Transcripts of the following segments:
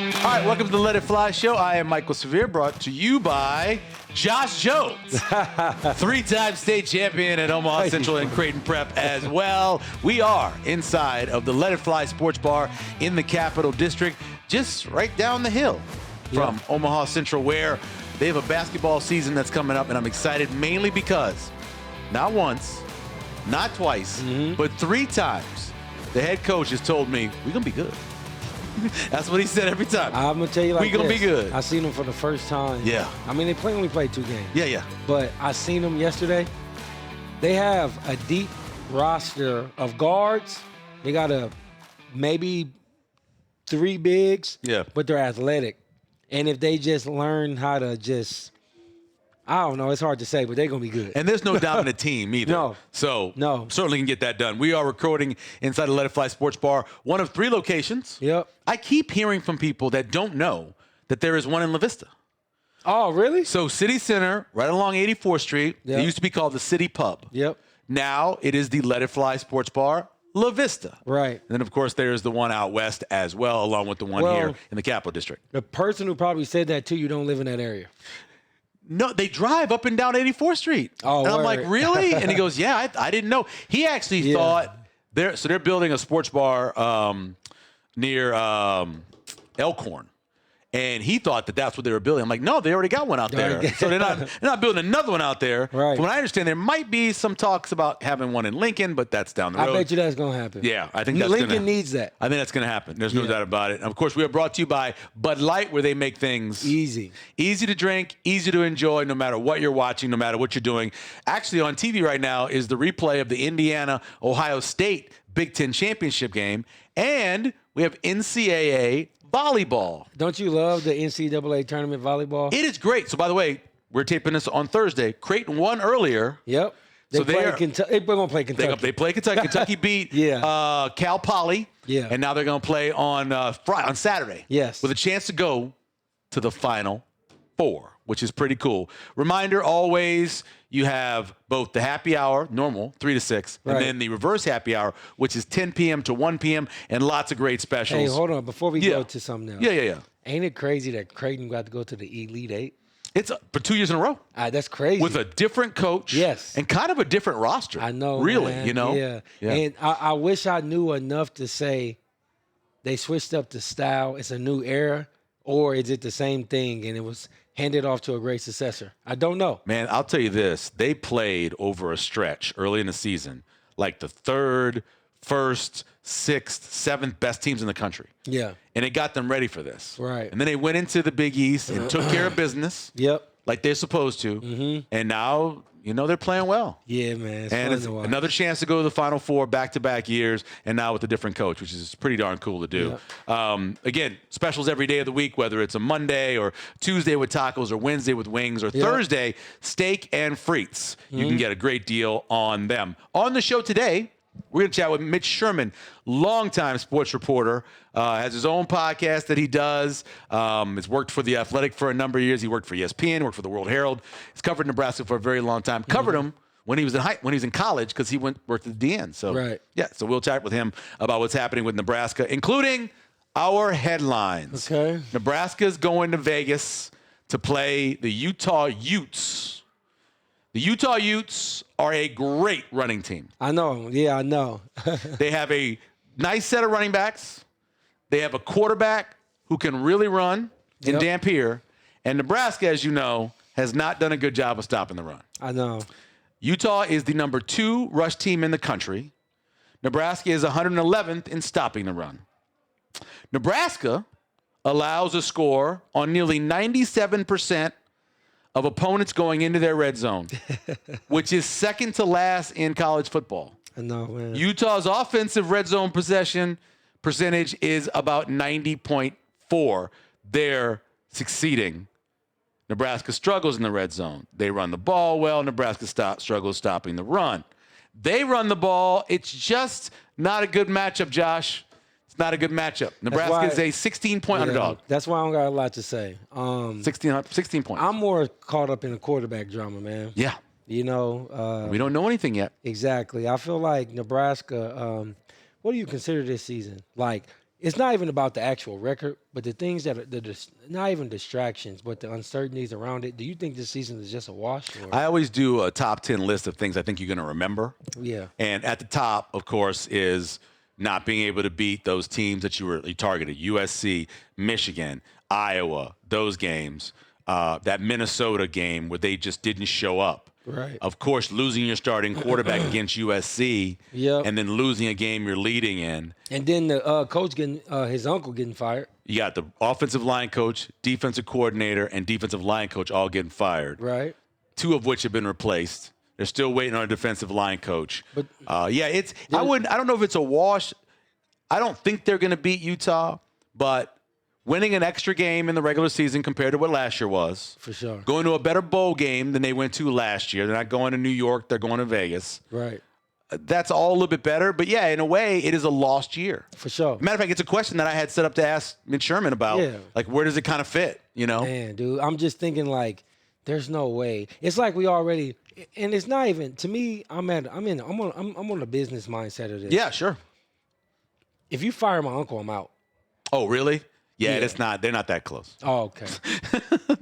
All right, welcome to the Let It Fly Show. I am Michael Severe, brought to you by Josh Jones, three-time state champion at Omaha Central and Creighton Prep as well. We are inside of the Let It Fly Sports Bar in the Capital District, just right down the hill from Omaha Central, where they have a basketball season that's coming up, and I'm excited mainly because not once, not twice, but 3 times the head coach has told me, we're going to be good. That's what he said every time. I'm going to tell you like we're going to be good. I seen them for the first time. Yeah. I mean, they only played 2 games. Yeah. But I seen them yesterday. They have a deep roster of guards. They got maybe 3 bigs. Yeah. But they're athletic. And if they just learn how to just, I don't know, it's hard to say, but they're going to be good. And there's no dominant team either. No. So No. certainly can get that done. We are recording inside the Let It Fly Sports Bar, one of 3 locations. Yep. I keep hearing from people that don't know that there is one in La Vista. Oh, really? So City Center, right along 84th Street, Yep. it used to be called the City Pub. Yep. Now it is the Let It Fly Sports Bar, La Vista. Right. And then, of course, there's the one out west as well, along with the one here in the Capital District. The person who probably said that to you don't live in that area. No, they drive up and down 84th Street. Oh, and I'm word. like, really? And he goes, yeah, I didn't know. He actually thought they're building a sports bar near Elkhorn. And he thought that that's what they were building. I'm like, no, they already got one out there. So they're not building another one out there. Right. From what I understand, there might be some talks about having one in Lincoln, but that's down the road. I bet you that's going to happen. Yeah, I think that's going to Lincoln needs that. I think that's going to happen. There's no doubt about it. And of course, we are brought to you by Bud Light, where they make things easy to drink, easy to enjoy, no matter what you're watching, no matter what you're doing. Actually, on TV right now is the replay of the Indiana-Ohio State Big Ten Championship game, and we have NCAA volleyball. Don't you love the NCAA tournament volleyball? It is great. So, by the way, we're taping this on Thursday. Creighton won earlier. Yep. So they're going to play Kentucky. They play Kentucky. Kentucky beat Cal Poly. Yeah. And now they're going to play on Saturday. Yes. With a chance to go to the Final Four, which is pretty cool. Reminder, always, you have both the happy hour, normal, 3 to 6, and then the reverse happy hour, which is 10 p.m. to 1 p.m., and lots of great specials. Hey, hold on. Before we go to something else. Yeah. Ain't it crazy that Creighton got to go to the Elite 8? It's for 2 years in a row. That's crazy. With a different coach. Yes. And kind of a different roster. I know, really, man. you know? Yeah. And I wish I knew enough to say they switched up the style. It's a new era, or is it the same thing and it was handed off to a great successor? I don't know. Man, I'll tell you this. They played over a stretch early in the season, like the 3rd, 1st, 6th, 7th best teams in the country. Yeah. And it got them ready for this. Right. And then they went into the Big East and took care of business. Yep. Like they're supposed to. Mm-hmm. And now, they're playing well. Yeah, man. It's and fun it's to watch. another chance to go to the Final Four back-to-back years, and now with a different coach, which is pretty darn cool to do. Yeah. Again, specials every day of the week, whether it's a Monday or Tuesday with tacos or Wednesday with wings or Thursday, steak and frites. You can get a great deal on them. On the show today, we're going to chat with Mitch Sherman, longtime sports reporter, has his own podcast that he does. Has worked for The Athletic for a number of years. He worked for ESPN, worked for the World Herald. He's covered Nebraska for a very long time. Covered him when he was in college because he worked at the DN. So so we'll chat with him about what's happening with Nebraska, including our headlines. Okay. Nebraska's going to Vegas to play the Utah Utes. The Utah Utes are a great running team. I know. Yeah, I know. They have a nice set of running backs. They have a quarterback who can really run in Dampier. And Nebraska, as you know, has not done a good job of stopping the run. I know. Utah is the number 2 rush team in the country. Nebraska is 111th in stopping the run. Nebraska allows a score on nearly 97% of opponents going into their red zone, which is second to last in college football. I know, man. Utah's offensive red zone possession percentage is about 90.4. They're succeeding. Nebraska struggles in the red zone. They run the ball well. Nebraska struggles stopping the run. They run the ball. It's just not a good matchup, Josh. It's not a good matchup. Nebraska is a 16-point underdog. That's why I don't got a lot to say. 16 points. I'm more caught up in the quarterback drama, man. Yeah. We don't know anything yet. Exactly. I feel like Nebraska, what do you consider this season? Like, it's not even about the actual record, but the things that are not even distractions, but the uncertainties around it. Do you think this season is just a wash? Or? I always do a top 10 list of things I think you're going to remember. Yeah. And at the top, of course, is not being able to beat those teams that you targeted, USC, Michigan, Iowa, those games, that Minnesota game where they just didn't show up. Right. Of course, losing your starting quarterback against USC, and then losing a game you're leading in. And then the coach getting his uncle getting fired. You got the offensive line coach, defensive coordinator, and defensive line coach all getting fired. Right. 2 of which have been replaced. They're still waiting on a defensive line coach. But I don't know if it's a wash. I don't think they're going to beat Utah, but winning an extra game in the regular season compared to what last year was. For sure. Going to a better bowl game than they went to last year. They're not going to New York. They're going to Vegas. Right. That's all a little bit better. But, yeah, in a way, it is a lost year. For sure. Matter of fact, it's a question that I had set up to ask Mitch Sherman about. Yeah. Like, where does it kind of fit, you know? Man, dude, I'm just thinking, like, there's no way. It's like we already – and it's not even – to me, I'm on the business mindset of this. Yeah, sure. If you fire my uncle, I'm out. Oh, really? Yeah, it's not. They're not that close. Oh, okay.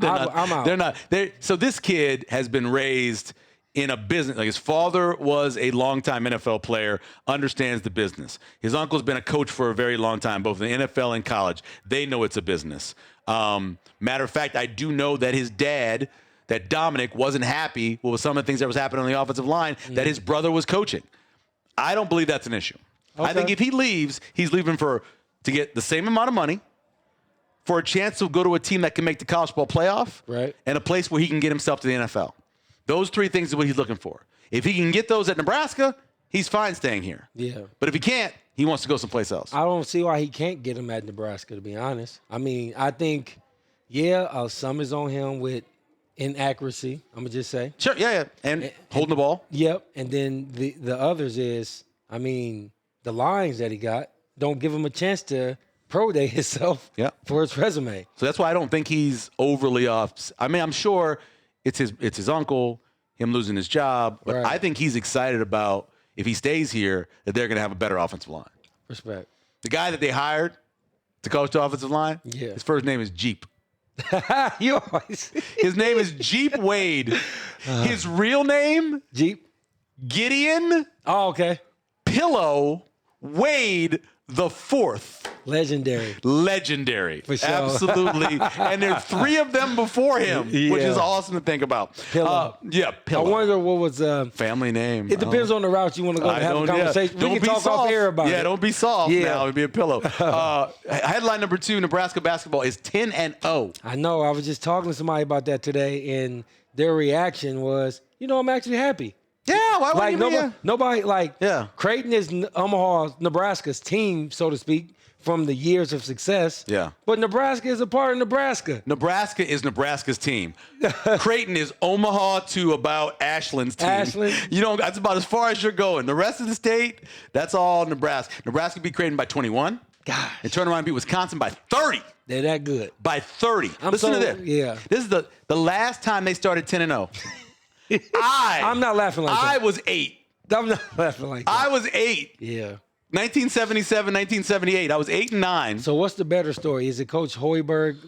I'm out. They're not. So this kid has been raised in a business. Like his father was a longtime NFL player, understands the business. His uncle's been a coach for a very long time, both in the NFL and college. They know it's a business. Matter of fact, I do know that his dad, that Dominic, wasn't happy with some of the things that was happening on the offensive line that his brother was coaching. I don't believe that's an issue. Okay. I think if he leaves, he's leaving to get the same amount of money, for a chance to go to a team that can make the college football playoff, right, and a place where he can get himself to the NFL. Those 3 things are what he's looking for. If he can get those at Nebraska, he's fine staying here. Yeah. But if he can't, he wants to go someplace else. I don't see why he can't get them at Nebraska, to be honest. I mean, I think, some is on him with inaccuracy, I'm going to just say. Sure, yeah. And holding the ball. Yep. And then the others is, I mean, the lines that he got don't give him a chance to pro day himself for his resume. So that's why I don't think he's overly off. I mean, I'm sure it's his uncle, him losing his job, but I think he's excited about, if he stays here, that they're going to have a better offensive line. Respect. The guy that they hired to coach the offensive line, his first name is Jeep. His name is Jeep Wade. His real name? Jeep. Gideon. Oh, okay. Pillow Wade the 4th. Legendary. For sure. Absolutely. And there are 3 of them before him, which is awesome to think about. Pillow. Pillow. I wonder what was family name. It depends on the route you want to go to have a conversation. We can talk off air about it. Yeah, don't be soft now. It'd be a pillow. Headline number 2, Nebraska basketball is 10-0. I know. I was just talking to somebody about that today, and their reaction was, I'm actually happy. Yeah, why would you be? Nobody Creighton is Omaha, Nebraska's team, so to speak, from the years of success. Yeah. But Nebraska is a part of Nebraska. Nebraska is Nebraska's team. Creighton is Omaha to about Ashland's team. Ashland. That's about as far as you're going. The rest of the state, that's all Nebraska. Nebraska beat Creighton by 21. Gosh. And turn around and beat Wisconsin by 30. They're that good. By 30. Listen to this. Yeah. This is the last time they started 10-0. I'm not laughing like that. I was 8. I'm not laughing like that. I was 8. Yeah. 1977, 1978. I was 8 and 9. So what's the better story? Is it Coach Hoiberg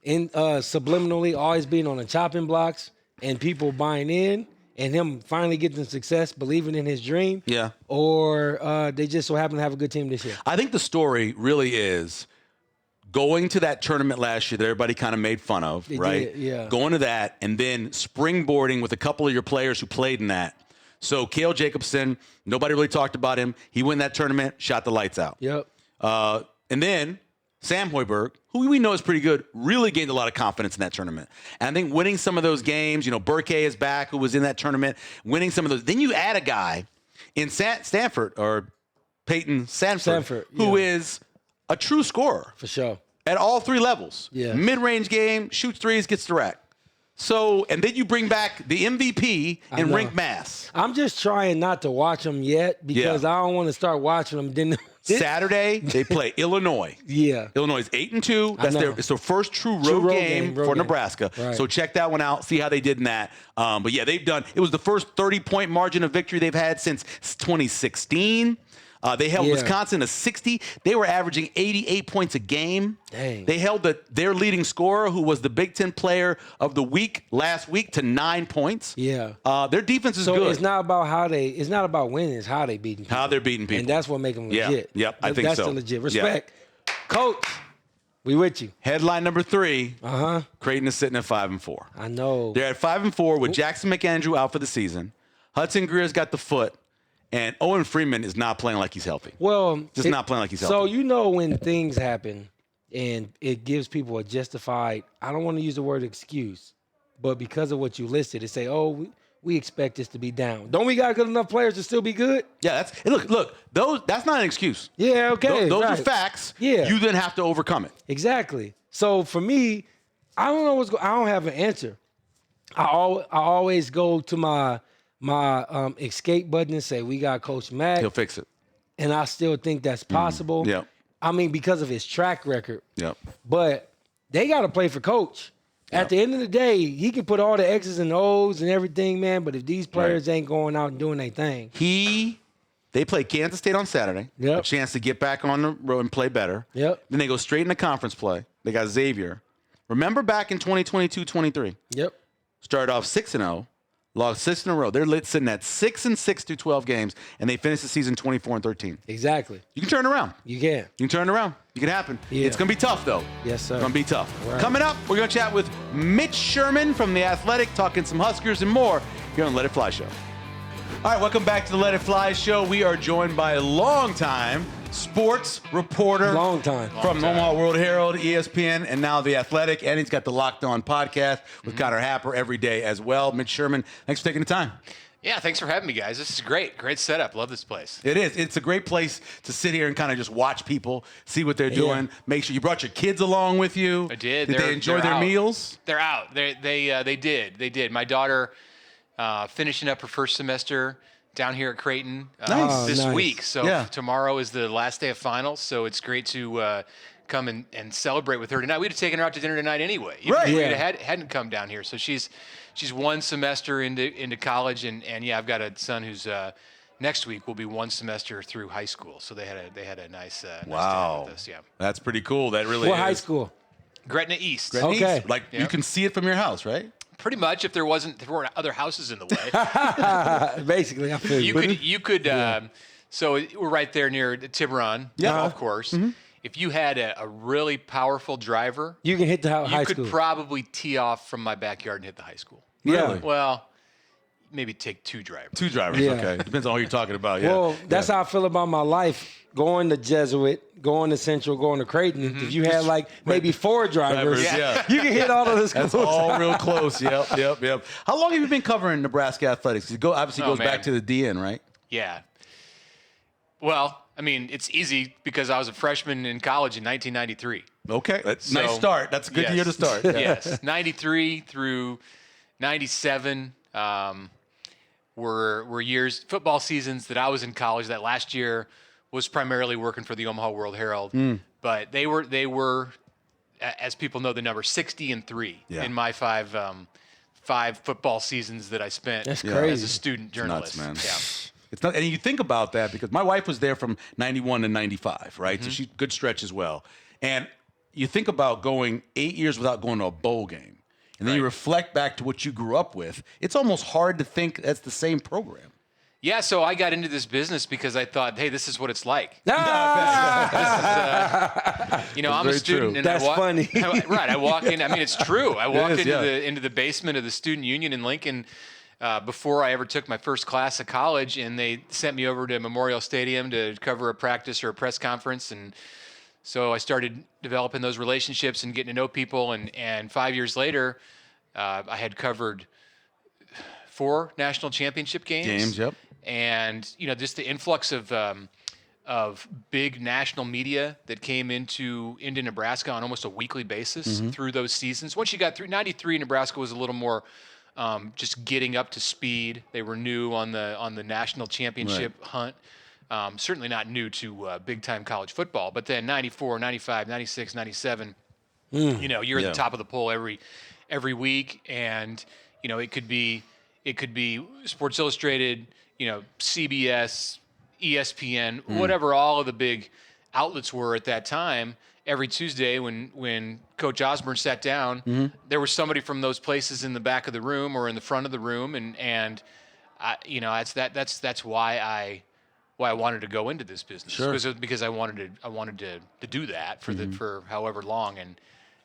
subliminally always being on the chopping blocks and people buying in and him finally getting success, believing in his dream? Yeah. Or they just so happen to have a good team this year? I think the story really is going to that tournament last year that everybody kind of made fun of, right? Yeah. Going to that and then springboarding with a couple of your players who played in that. So Cale Jacobson, nobody really talked about him. He won that tournament, shot the lights out. Yep. And then Sam Hoiberg, who we know is pretty good, really gained a lot of confidence in that tournament. And I think winning some of those games, Burke is back, who was in that tournament, winning some of those. Then you add a guy in Stanford, or Peyton Sanford, who is a true scorer. For sure. At all 3 levels. Yeah. Mid-range game, shoots threes, gets the rack. So, and then you bring back the MVP in Rink Mass. I'm just trying not to watch them yet because I don't want to start watching them. Then Saturday, they play Illinois. Yeah. Illinois is 8-2. It's their first true road game for Nebraska. Right. So check that one out. See how they did in that. But yeah, it was the first 30-point margin of victory they've had since 2016. They held Wisconsin to 60. They were averaging 88 points a game. Dang. They held their leading scorer, who was the Big Ten Player of the Week last week, to 9 points. Yeah. Their defense is so good. it's not about it's not about winning, it's how they beating people. How they're beating people. And that's what makes them legit. Yep, I think that's so. That's the legit. Respect. Yeah. Coach, we with you. Headline number 3. Uh-huh. Creighton is sitting at 5-4. I know. They're at 5-4 with Jackson McAndrew out for the season. Hudson Greer's got the foot. And Owen Freeman is not playing like he's healthy. Well, not playing like he's healthy. So you know when things happen and it gives people a justified, I don't want to use the word excuse, but because of what you listed, it say, oh, we expect this to be down. Don't we got good enough players to still be good? Yeah, look, that's not an excuse. Yeah, okay. Those right. are facts. Yeah. You then have to overcome it. Exactly. So for me, I don't know I don't have an answer. I always go to my escape button and say, we got Coach Mack. He'll fix it. And I still think that's possible. Yep. I mean, because of his track record. Yep. But they got to play for Coach. At the end of the day, he can put all the X's and O's and everything, man. But if these players ain't going out and doing their thing. They play Kansas State on Saturday. Yep. A chance to get back on the road and play better. Yep. Then they go straight into conference play. They got Xavier. Remember back in 2022-23. Yep. Started off 6-0. Lost 6 in a row. They're sitting at 6-6 through 12 games, and they finished the season 24-13. Exactly. You can turn it around. You can. You can turn it around. It can happen. Yeah. It's going to be tough, though. Yes, sir. It's going to be tough. Right. Coming up, we're going to chat with Mitch Sherman from The Athletic, talking some Huskers and more here on Let It Fly Show. All right, welcome back to the Let It Fly Show. We are joined by a longtime sports reporter. Long time. From Omaha World Herald, ESPN, and now The Athletic. And he's got the Locked On podcast with Connor Happer every day as well. Mitch Sherman, thanks for taking the time. Yeah, thanks for having me, guys. This is great. Great setup. Love this place. It is. It's a great place to sit here and kind of just watch people, see what they're doing. Make sure you brought your kids along with you. I did. Did they enjoy their meals? They're out. They did. My daughter finishing up her first semester down here at Creighton this week. So tomorrow is the last day of finals. So it's great to come and celebrate with her tonight. We'd have taken her out to dinner tonight anyway. Right. If we hadn't come down here. So she's one semester into college, and yeah, I've got a son who's next week will be one semester through high school. So they had a nice wow. nice with us. Yeah. That's pretty cool. That really What is. high school? Gretna East. Gretna Okay. East. Like you can see it from your house, right? Pretty much, if there weren't other houses in the way. Basically, I feel You could. So we're right there near Tiburon golf course. Mm-hmm. If you had a really powerful driver, you can hit the high school. You could probably tee off from my backyard and hit the high school. Yeah. Well, maybe take 2 drivers. 2 drivers. Yeah. Okay. Depends on who you're talking about. Yeah. Well, that's how I feel about my life. Going to Jesuit, going to Central, going to Creighton. Mm-hmm. If you had maybe 4 drivers, you can hit all of this. That's all real close. Yep. How long have you been covering Nebraska athletics? It obviously goes back to the DN, right? Yeah. Well, I mean, it's easy because I was a freshman in college in 1993. Okay. Nice start. That's a good year to start. Yeah. Yes. 93 through 97 were years, football seasons that I was in college. That last year was primarily working for the Omaha World Herald. But they were, as people know, the number 60-3 in my 5 football seasons that I spent as a student journalist. It's nuts, man. Yeah. It's not, and you think about that because my wife was there from 91 to 95, right? So she's good stretch as well. And you think about going 8 years without going to a bowl game. And then you reflect back to what you grew up with. It's almost hard to think that's the same program. Yeah, so I got into this business because I thought, hey, this is what it's like. I'm a student, and that's funny. I walk in. I mean, it's true. I walked into the basement of the student union in Lincoln before I ever took my first class of college, and they sent me over to Memorial Stadium to cover a practice or a press conference, and so I started developing those relationships and getting to know people, and 5 years later, I had covered 4 national championship games. Yep. And just the influx of big national media that came into Nebraska on almost a weekly basis through those seasons. Once you got through 93, Nebraska was a little more just getting up to speed. They were new on the national championship hunt. Certainly not new to big-time college football. But then 94, 95, 96, 97, you're at the top of the poll every week. And, it could be Sports Illustrated, CBS, ESPN, whatever all of the big outlets were at that time. Every Tuesday when Coach Osborne sat down, there was somebody from those places in the back of the room or in the front of the room, and that's why I wanted to go into this business. Sure. Because I wanted to do that for however long, and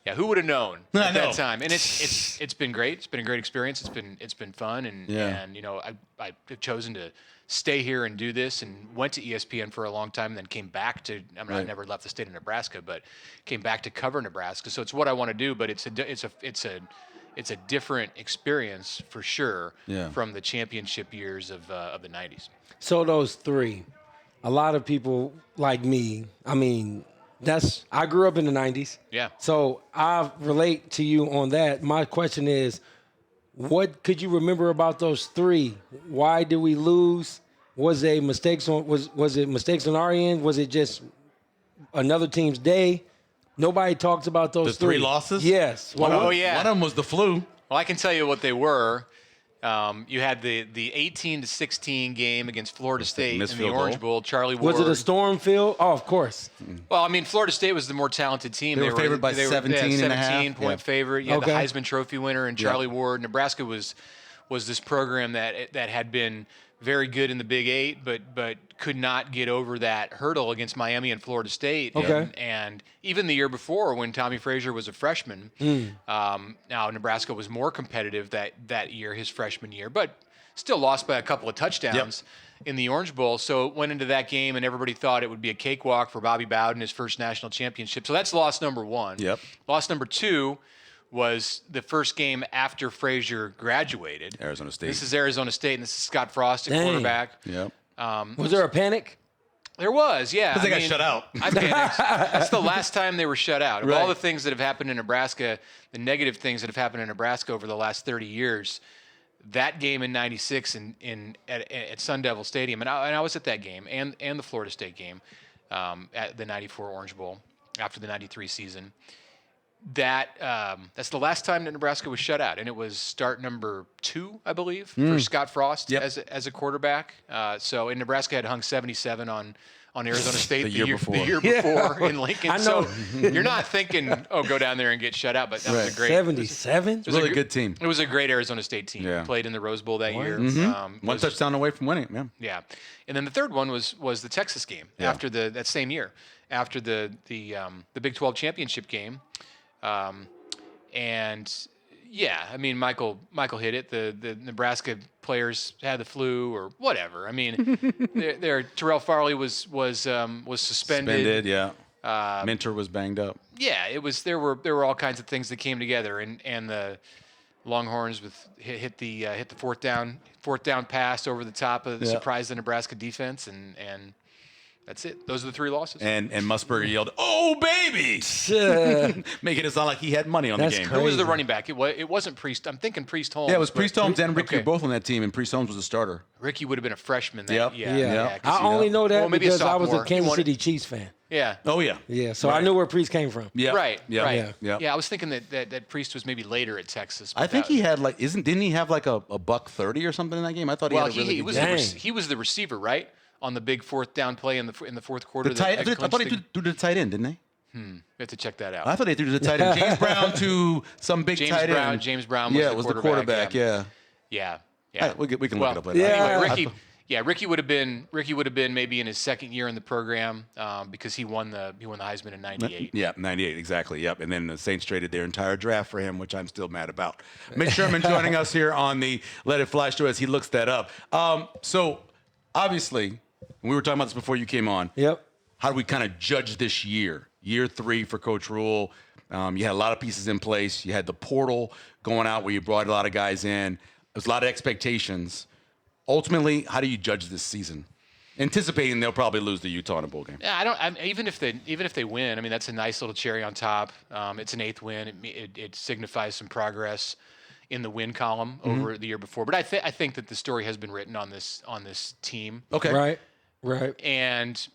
yeah, who would have known at that time? And it's been great. It's been a great experience. It's been fun, and I've chosen to stay here and do this, and went to ESPN for a long time, and then came back to. I never left the state of Nebraska, but came back to cover Nebraska. So it's what I want to do, but it's a different experience for sure from the championship years of the '90s. So those three, a lot of people like me. I mean, I grew up in the '90s. Yeah. So I relate to you on that. My question is, what could you remember about those three? Why did we lose? Was it mistakes on our end? Was it just another team's day? Nobody talks about those The three losses? Yes. One of Oh, yeah. them was the flu. Well, I can tell you what they were. You had the 18-16 game against Florida State in the Orange Bowl. Charlie Ward. Was it a storm field? Oh, of course. Well, I mean, Florida State was the more talented team. They were favored by 17 and a half. 17-point favorite. You had the Heisman Trophy winner and Charlie Ward. Nebraska was this program that had been very good in the Big Eight, but could not get over that hurdle against Miami and Florida State. Okay. And even the year before, when Tommy Frazier was a freshman, now Nebraska was more competitive that year, his freshman year, but still lost by a couple of touchdowns in the Orange Bowl. So went into that game, and everybody thought it would be a cakewalk for Bobby Bowden, his first national championship. So that's loss number one. Yep. Loss number two was the first game after Frazier graduated. Arizona State. This is Arizona State, and this is Scott Frost at quarterback. Yep. Was there a panic? There was, yeah. Because they got shut out. I panicked. That's the last time they were shut out. Of Right. all the things that have happened in Nebraska, the negative things that have happened in Nebraska over the last 30 years, that game in '96 at Sun Devil Stadium, and I was at that game, and the Florida State game at the '94 Orange Bowl after the '93 season. That's the last time that Nebraska was shut out, and it was start number 2, I believe, for Scott Frost as a quarterback. So Nebraska had hung 77 on Arizona State The year before in Lincoln. I know. So you're not thinking, go down there and get shut out, but that was a great 77? It was Really good team. It was a great Arizona State team. Yeah. Played in the Rose Bowl that year. One touchdown away from winning, man. Yeah, and then the third one was the Texas game after that same year, after the Big 12 championship game. And yeah, I mean, Michael hit it. The Nebraska players had the flu or whatever. I mean, Terrell Farley was suspended. Suspended, yeah. Minter was banged up. Yeah, it was. There were all kinds of things that came together, and the Longhorns hit the fourth down pass over the top of surprised the Nebraska defense, and that's it. Those are the three losses. And Musburger yelled, "Oh, baby!" Making it sound like he had money on the game. Who was the running back? It wasn't Priest. I'm thinking Priest Holmes. Yeah, it was Priest Holmes and Ricky were both on that team, and Priest Holmes was the starter. Ricky would have been a freshman then. Yep. Yeah. I only know that maybe a because I was a sophomore. Kansas City Chiefs fan. Yeah. Oh, yeah. Yeah, so I knew where Priest came from. Yeah. Right. Yeah. Right. Yeah. Yeah. I was thinking that Priest was maybe later at Texas. I think he had didn't he have like a $130 or something in that game? I thought he had a really good game. he was the receiver, right? On the big fourth down play in the fourth quarter. I thought he threw to the tight end, didn't they? We have to check that out. I thought they threw to the tight end. James Brown to some big tight end. James Brown was the quarterback. Yeah. Yeah. We can look it up later. Anyway, Ricky would have been maybe in his second year in the program because he won the Heisman in '98. Yeah, 98, exactly. Yep. And then the Saints traded their entire draft for him, which I'm still mad about. Mitch Sherman joining us here on the Let It Fly show as he looks that up. So obviously, we were talking about this before you came on. Yep. How do we kind of judge this year 3 for Coach Rhule? You had a lot of pieces in place. You had the portal going out where you brought a lot of guys in. There's a lot of expectations. Ultimately, how do you judge this season? Anticipating they'll probably lose to Utah in a bowl game. Yeah, even if they win, I mean that's a nice little cherry on top. It's an 8th win. It signifies some progress in the win column over the year before. But I think that the story has been written on this team. Okay. Right. And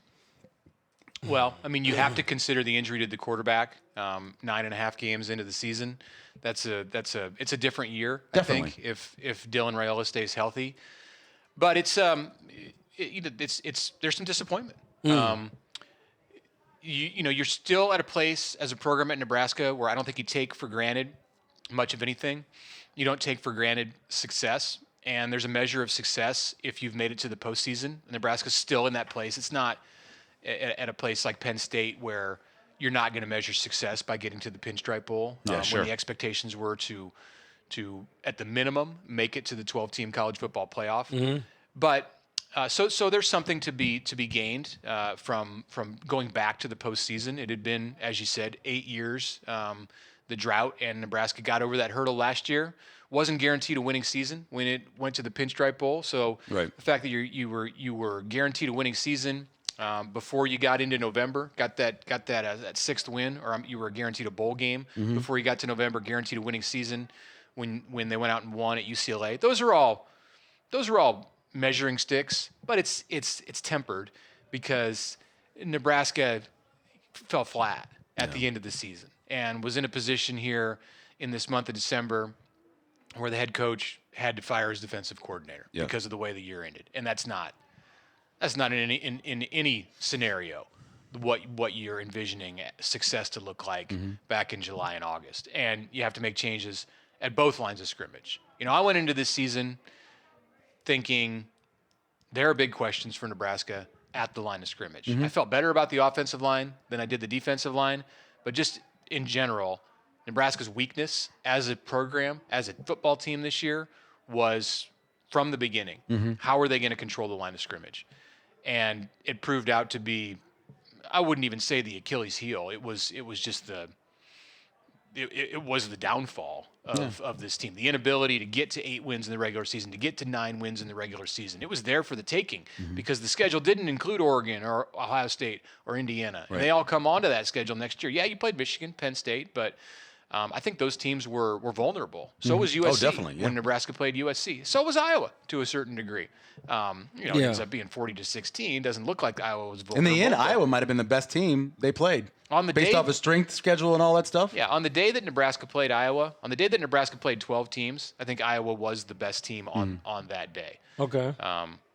well, I mean you have to consider the injury to the quarterback. 9.5 games into the season, it's a different year. Definitely. I think if Dylan Raiola stays healthy. But it's there's some disappointment. You're still at a place as a program at Nebraska where I don't think you take for granted much of anything. You don't take for granted success, and there's a measure of success if you've made it to the postseason. Nebraska's still in that place. It's not at a place like Penn State where you're not going to measure success by getting to the Pinstripe Bowl. When the expectations were to at the minimum make it to the 12-team college football playoff. But so there's something to be gained from going back to the postseason. It had been, as you said, 8 years. The drought, and Nebraska got over that hurdle last year. Wasn't guaranteed a winning season when it went to the Pinstripe Bowl. So the fact that you were guaranteed a winning season before you got into November, got that sixth win, or you were guaranteed a bowl game before you got to November, guaranteed a winning season when they went out and won at UCLA. Those are all measuring sticks, but it's tempered because Nebraska fell flat at the end of the season and was in a position here in this month of December where the head coach had to fire his defensive coordinator because of the way the year ended. And that's not in any scenario what you're envisioning success to look like back in July and August. And you have to make changes at both lines of scrimmage. I went into this season thinking there are big questions for Nebraska at the line of scrimmage. I felt better about the offensive line than I did the defensive line, but just in general, Nebraska's weakness as a program, as a football team this year was from the beginning. How are they going to control the line of scrimmage? And it proved out to be, I wouldn't even say the Achilles heel. It was just it was the downfall of this team. The inability to get to 8 wins in the regular season, to get to 9 wins in the regular season. It was there for the taking because the schedule didn't include Oregon or Ohio State or Indiana. And they all come onto that schedule next year. Yeah, you played Michigan, Penn State, but I think those teams were vulnerable. So was USC when Nebraska played USC. So was Iowa to a certain degree. It ends up being 40-16. Doesn't look like Iowa was vulnerable. In the end, Iowa might have been the best team they played. Based off of strength schedule and all that stuff? Yeah, on the day that Nebraska played Iowa, on the day that Nebraska played 12 teams, I think Iowa was the best team on that day. Okay.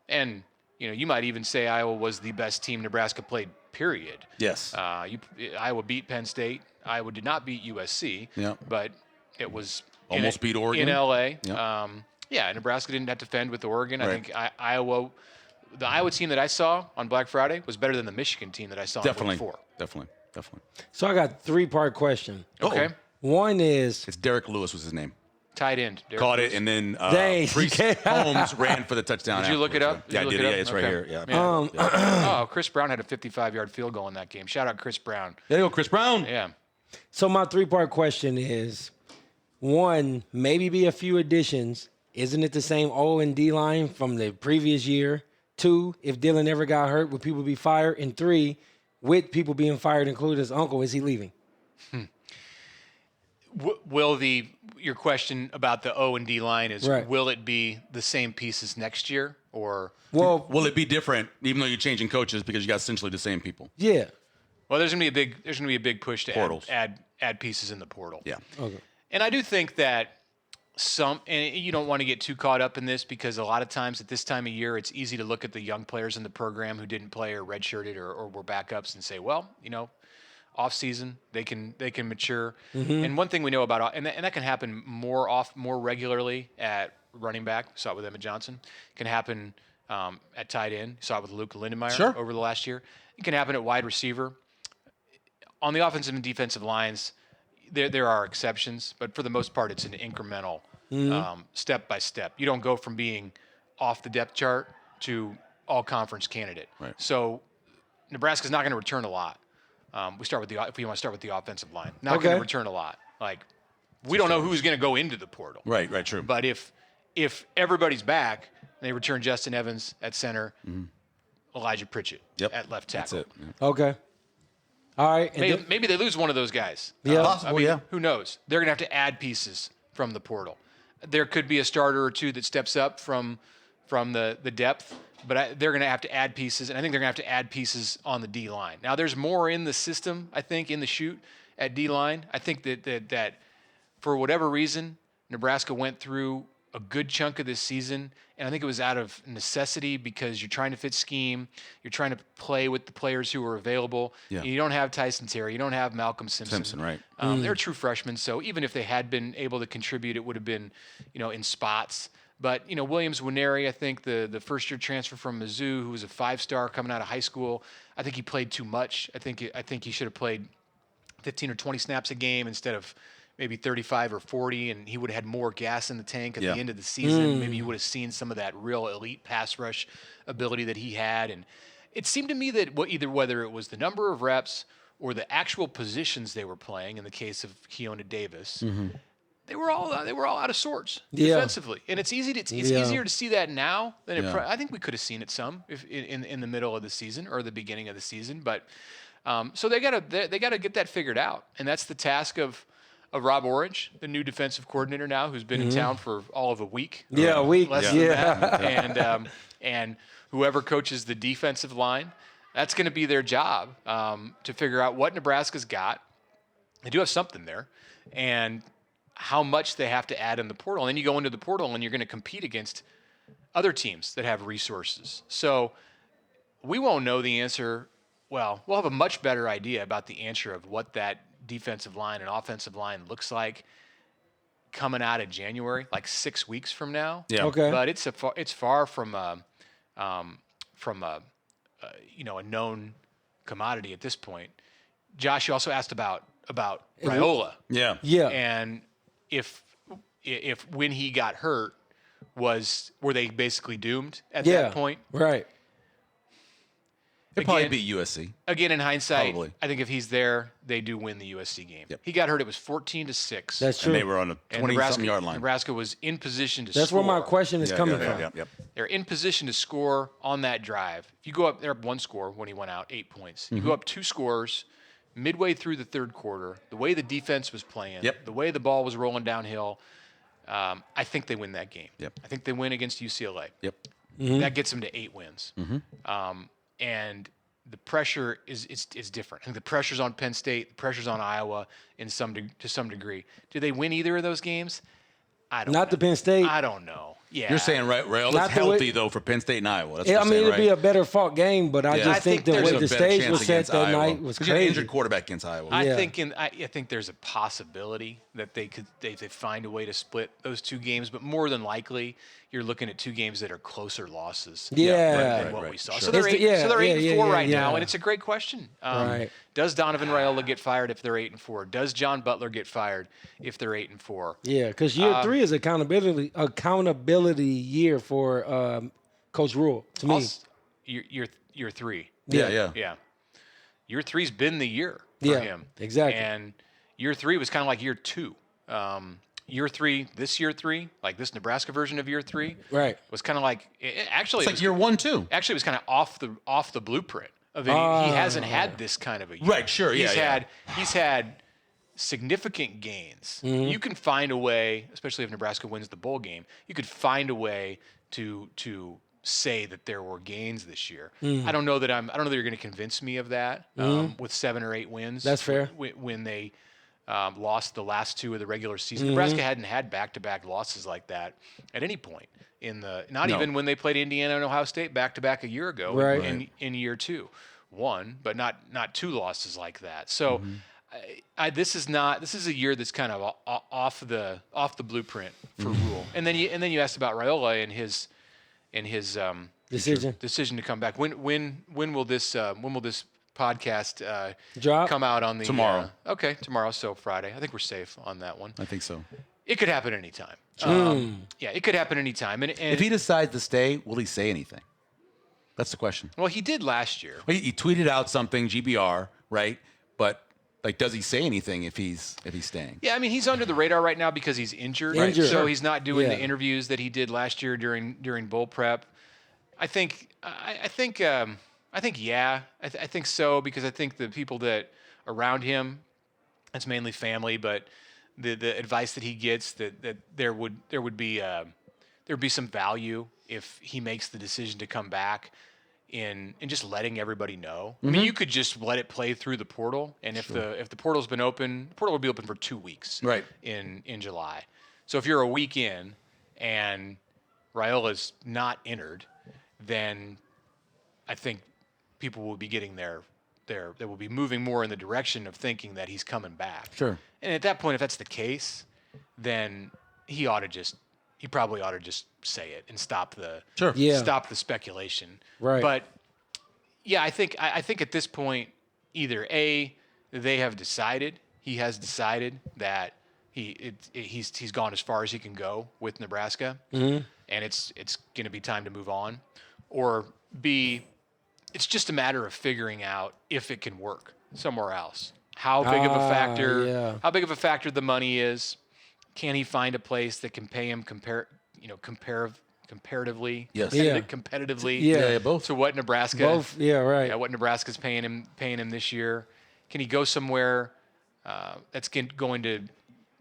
And you might even say Iowa was the best team Nebraska played, period. Yes. Iowa beat Penn State. Iowa did not beat USC, but it was almost beat Oregon in LA. Nebraska didn't have to defend with Oregon. I think the Iowa team that I saw on Black Friday was better than the Michigan team that I saw on Week 4. Definitely. So I got 3-part question. Okay. One is It's Derek Lewis was his name. Tight end. Caught it, and then Priest Dang. Holmes ran for the touchdown. Did you look it up? Yeah, I did. Yeah, it's right here. Yeah. Oh, Chris Brown had a 55-yard field goal in that game. Shout out Chris Brown. There you go, Chris Brown. Yeah. So my 3-part question is, one, maybe be a few additions. Isn't it the same O and D line from the previous year? 2, if Dylan ever got hurt, would people be fired? And 3, with people being fired, including his uncle, is he leaving? Will your question about the O and D line is will it be the same pieces next year, or will it be different even though you're changing coaches because you got essentially the same people? Yeah. Well, there's gonna be a big push to add pieces in the portal. Yeah. Okay. And I do think that and you don't want to get too caught up in this because a lot of times at this time of year, it's easy to look at the young players in the program who didn't play or redshirted or were backups and say, well, off season they can mature. And one thing we know about and that can happen more regularly at running back. Saw it with Emmett Johnson. It can happen at tight end. Saw it with Luke Lindenmeyer over the last year. It can happen at wide receiver. On the offensive and defensive lines, there are exceptions, but for the most part, it's an incremental, step by step. You don't go from being off the depth chart to all-conference candidate. Right. So Nebraska's not going to return a lot. If we want to start with the offensive line, not going to return a lot. Like we don't know who's going to go into the portal. Right. True. But if everybody's back, they return Justin Evans at center, Elijah Pritchett at left tackle. That's it. Yeah. Okay. All right. Maybe they lose one of those guys. Yeah. Possible, Who knows? They're going to have to add pieces from the portal. There could be a starter or two that steps up from the depth, but they're going to have to add pieces, and I think they're going to have to add pieces on the D-line. Now, there's more in the system, I think, in the chute at D-line. I think that for whatever reason, Nebraska went through a good chunk of this season, and I think it was out of necessity because you're trying to fit scheme, you're trying to play with the players who are available. Yeah. You don't have Tyson Terry, you don't have Malcolm Simpson. Right. They're true freshmen, so even if they had been able to contribute, it would have been, in spots. But, Williams Winery, I think the first-year transfer from Mizzou, who was a 5-star coming out of high school, I think he played too much. I think he should have played 15 or 20 snaps a game instead of maybe 35 or 40, and he would have had more gas in the tank at the end of the season. Maybe you would have seen some of that real elite pass rush ability that he had. And it seemed to me that whether it was the number of reps or the actual positions they were playing, in the case of Keona Davis, they were all out of sorts defensively. And it's easier to see that now than I think we could have seen it some if in the middle of the season or the beginning of the season. But so they gotta get that figured out, and that's the task of Rob Orange, the new defensive coordinator now, who's been in town for all of a week. Yeah, a week. Less than that. And whoever coaches the defensive line, that's going to be their job to figure out what Nebraska's got. They do have something there, and how much they have to add in the portal. And then you go into the portal, and you're going to compete against other teams that have resources. So we won't know the answer. Well, we'll have a much better idea about the answer of what that defensive line and offensive line looks like coming out of January, like 6 weeks from now. Yeah. Okay. But it's far from a known commodity at this point. Josh, you also asked about Raiola. Yeah. Yeah. And if when he got hurt, were they basically doomed at that point? Right. It'd probably beat USC. Again, in hindsight, Probably. I think if he's there, they do win the USC game. Yep. He got hurt. It was 14-6. That's true. And they were on a 20-something yard line. Nebraska was in position to That's score. where my question is coming from. Yep. They're in position to score on that drive. If you go up, they're up 1 score when he went out, 8 points. You go up 2 scores midway through the third quarter, the way the defense was playing, the way the ball was rolling downhill, I think they win that game. Yep. I think they win against UCLA. Yep. That gets them to 8 wins. And the pressure is different. I think the pressure's on Penn State, the pressure's on Iowa to some degree. Do they win either of those games? I don't know. Not the Penn State. I don't know. Yeah. You're saying Raiola's healthy, though, for Penn State and Iowa. That's what I'm saying, it'd right? be a better fought game, but I just think the there's way a the better stage chance was set against that Iowa. night was 'Cause you had an crazy. injured quarterback against Iowa. I think there's a possibility that they find a way to split those 2 games, but more than likely you're looking at 2 games that are closer losses than what we saw. Sure. So they're 8-4 right now, and it's a great question. Right. Does Donovan Raiola get fired if they're 8-4? Does John Butler get fired if they're 8-4? Yeah, because year 3 is accountability year for Coach Rhule, to me. Year 3. Yeah. Year 3's been the year for him. Exactly. And year 3 was kind of like year 2. Year 3, like this Nebraska version of year 3, Right. was kind of like It's like year 1, too. Actually, it was kind of off the blueprint of any. He hasn't had this kind of a year. Right, sure, He's had significant gains. You can find a way, especially if Nebraska wins the bowl game, you could find a way to say that there were gains this year. I don't know that you're going to convince me of that with 7 or 8 wins. That's fair. When they lost the last 2 of the regular season, Nebraska hadn't had back-to-back losses like that at any point even when they played Indiana and Ohio State back-to-back a year ago. In year 2. 1, but not 2 losses like that. So. This is a year that's kind of off the blueprint for Rhule. And then you asked about Raiola and his decision to come back. When will this podcast drop? Come out on the tomorrow? Tomorrow, so Friday. I think we're safe on that one. I think so. It could happen anytime. It could happen anytime. And if he decides to stay, will he say anything? That's the question. Well, he did last year. Well, he tweeted out something, GBR, right? But does he say anything if he's staying? Yeah, I mean, he's under the radar right now because he's injured. Right. So he's not doing the interviews that he did last year during bowl prep. I think so, because I think the people that around him, it's mainly family, but the advice that he gets that there would be some value if he makes the decision to come back in just letting everybody know. I mean, you could just let it play through the portal, and if the portal's been open, the portal will be open for 2 weeks, right, in July. So if you're a week in and Raiola's not entered, then I think people will be getting they will be moving more in the direction of thinking that he's coming back. Sure. And at that point, if that's the case, then he probably ought to just say it and stop the speculation. Right. But yeah, I think at this point, either A, he has decided that he's gone as far as he can go with Nebraska, and it's going to be time to move on, or B, it's just a matter of figuring out if it can work somewhere else. How big of a factor the money is? Can he find a place that can pay him comparatively, competitively both to what Nebraska, what Nebraska's paying him this year? Can he go somewhere that's going to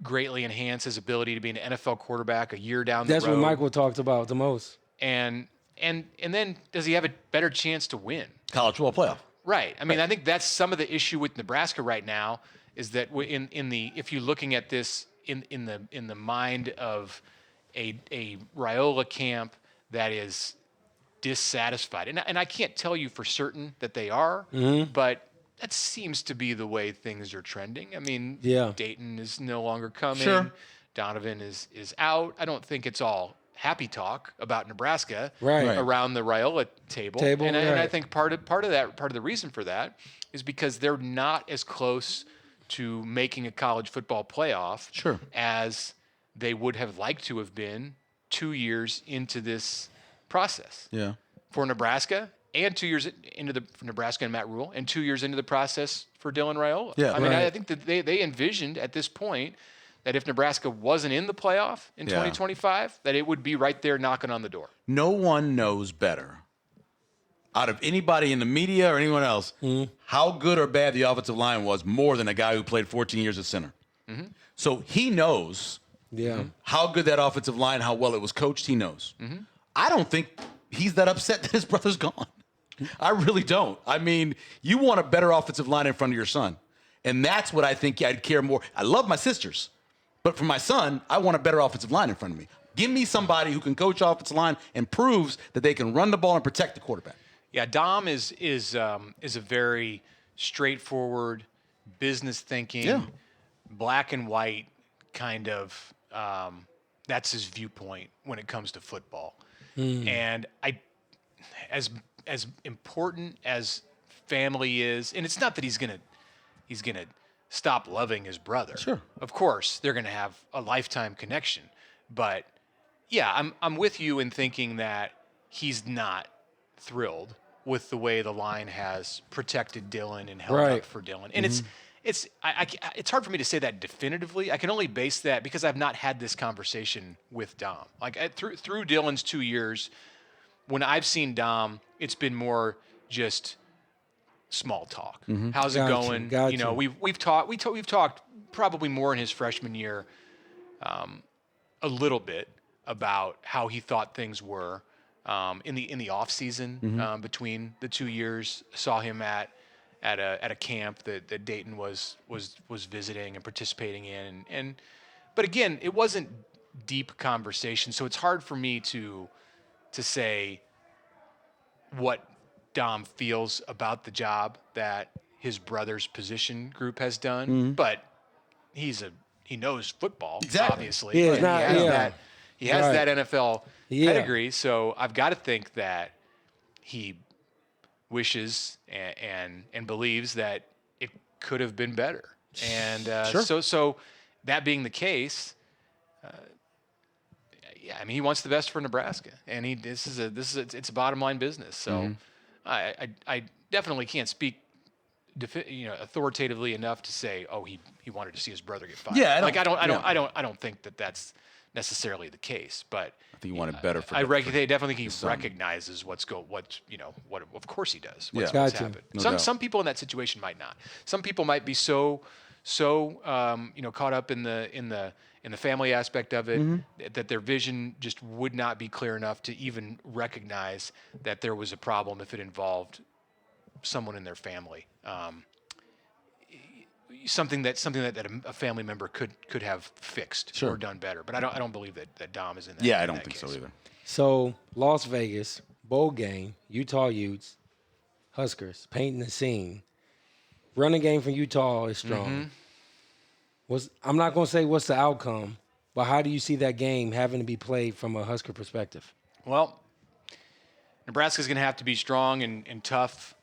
greatly enhance his ability to be an NFL quarterback a year down the road? That's what Michael talked about the most. And then does he have a better chance to win? College football playoff. Right. I mean, I think that's some of the issue with Nebraska right now is that if you're looking at this in the mind of a Raiola camp that is dissatisfied, and I can't tell you for certain that they are, but that seems to be the way things are trending. I mean, Dayton is no longer coming. Sure. Donovan is out. I don't think it's all happy talk about Nebraska Right. around the Raiola table. And I think part of the reason for that is because they're not as close to making a college football playoff as they would have liked to have been 2 years into this process. Yeah. For Nebraska, and 2 years for Nebraska and Matt Rhule, and 2 years into the process for Dylan Raiola. Yeah, I mean, I think that they envisioned at this point that if Nebraska wasn't in the playoff in 2025, that it would be right there knocking on the door. No one knows better, out of anybody in the media or anyone else, how good or bad the offensive line was more than a guy who played 14 years at center. So he knows how good that offensive line, how well it was coached, he knows. I don't think he's that upset that his brother's gone. I really don't. I mean, you want a better offensive line in front of your son. And that's what I think I'd care more. I love my sisters. But for my son, I want a better offensive line in front of me. Give me somebody who can coach offensive line and proves that they can run the ball and protect the quarterback. Yeah, Dom is a very straightforward, business thinking, black and white kind of. That's his viewpoint when it comes to football. And as important as family is, and it's not that he's gonna stop loving his brother. Sure. Of course, they're going to have a lifetime connection. But yeah, I'm with you in thinking that he's not thrilled with the way the line has protected Dylan and held up for Dylan. And it's hard for me to say that definitively. I can only base that because I've not had this conversation with Dom. Like through Dylan's 2 years, when I've seen Dom, it's been more just small talk. How's it going? You know, we've talked probably more in his freshman year, a little bit about how he thought things were in the off season between the 2 years. Saw him at a camp that Dayton was visiting and participating in, but again, it wasn't deep conversation, so it's hard for me to say what Dom feels about the job that his brother's position group has done, but he knows football, obviously. He has that NFL pedigree, Yeah. so I've got to think that he wishes and believes that it could have been better. And so that being the case, yeah, I mean, he wants the best for Nebraska, and it's a bottom line business. So I definitely can't speak authoritatively enough to say, oh, he wanted to see his brother get fired. Yeah, I don't think that that's necessarily the case, but I think he wanted better for. I definitely think he recognizes what of course he does. What's happened. Some people in that situation might not. Some people might be so caught up in the family aspect of it that their vision just would not be clear enough to even recognize that there was a problem if it involved someone in their family. something that a family member could have fixed or done better. But I don't believe that Dom is in that. Yeah, I in don't that think case. so either. So Las Vegas bowl game, Utah Utes, Huskers painting the scene. Running game from Utah is strong. I'm not going to say what's the outcome, but how do you see that game having to be played from a Husker perspective? Well, Nebraska's going to have to be strong and tough,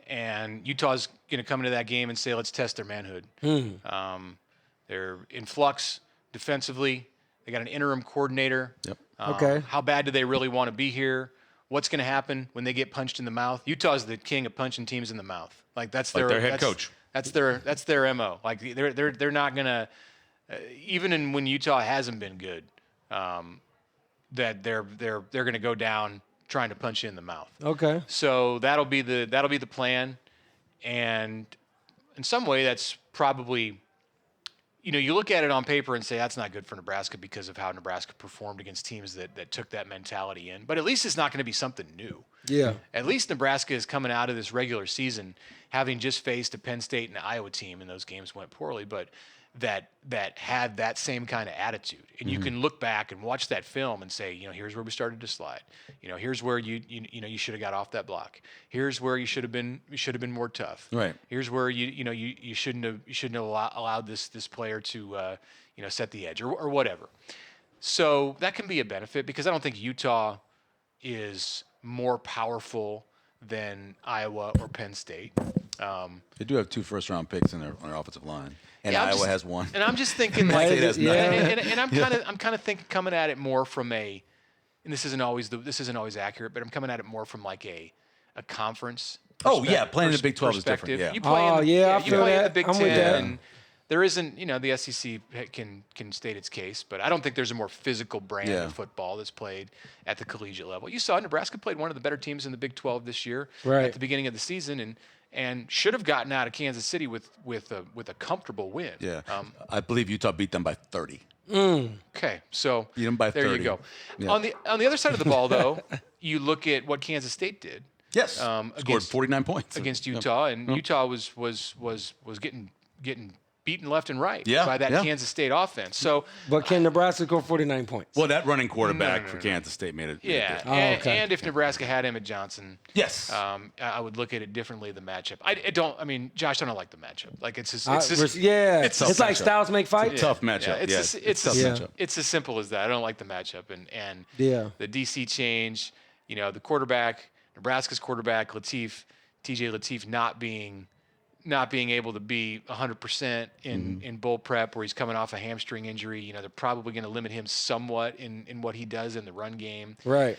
and Utah's going to come into that game and say, let's test their manhood. They're in flux defensively. They got an interim coordinator. Yep. Okay. How bad do they really want to be here? What's going to happen when they get punched in the mouth? Utah's the king of punching teams in the mouth. Like that's their head coach. That's their MO. Like they're not going to even when Utah hasn't been good, that they're going to go down trying to punch you in the mouth. Okay. So that'll be the plan, and in some way that's probably, you look at it on paper and say that's not good for Nebraska because of how Nebraska performed against teams that took that mentality in. But at least it's not going to be something new. Yeah. At least Nebraska is coming out of this regular season having just faced a Penn State and Iowa team, and those games went poorly, but that had that same kind of attitude. And you can look back and watch that film and say, here's where we started to slide. Here's where you should have got off that block. Here's where you should have been more tough. Right. Here's where you shouldn't have allowed this player to set the edge or whatever. So that can be a benefit because I don't think Utah is more powerful than Iowa or Penn State. They do have 2 first-round picks on their offensive line, and Yeah, Iowa has 1. And I'm just thinking, Penn State has nothing. and I'm kind of thinking coming at it more from and this isn't always accurate, but I'm coming at it more from like a conference. Oh, yeah, playing in the Big 12 is different, perspective. yeah. You play I you feel play in the that. Big I'm with Ten, that. and there isn't, the SEC can state its case, but I don't think there's a more physical brand of football that's played at the collegiate level. You saw Nebraska played one of the better teams in the Big 12 this year at the beginning of the season, and should have gotten out of Kansas City with a comfortable win. Yeah. I believe Utah beat them by 30. Okay, so Beat them by there 30. you go. Yeah. On the other side of the ball, though, you look at what Kansas State did. Yes. Scored 49 points against Utah, and Utah was getting beaten left and right Yeah, by that yeah. Kansas State offense. So, But can Nebraska score 49 points? Well, that running quarterback for Kansas State made it. yeah, okay. and if Nebraska had Emmett Johnson, Yes. I would look at it differently. The matchup, Josh, I don't like the matchup. Like it's Like matchup. styles make fights. Tough matchup. It's tough matchup. It's as simple as that. I don't like the matchup, and Yeah. the DC change. The quarterback, Nebraska's quarterback, TJ Latif not being able to be 100% in bowl prep, where he's coming off a hamstring injury. They're probably going to limit him somewhat in what he does in the run game. Right.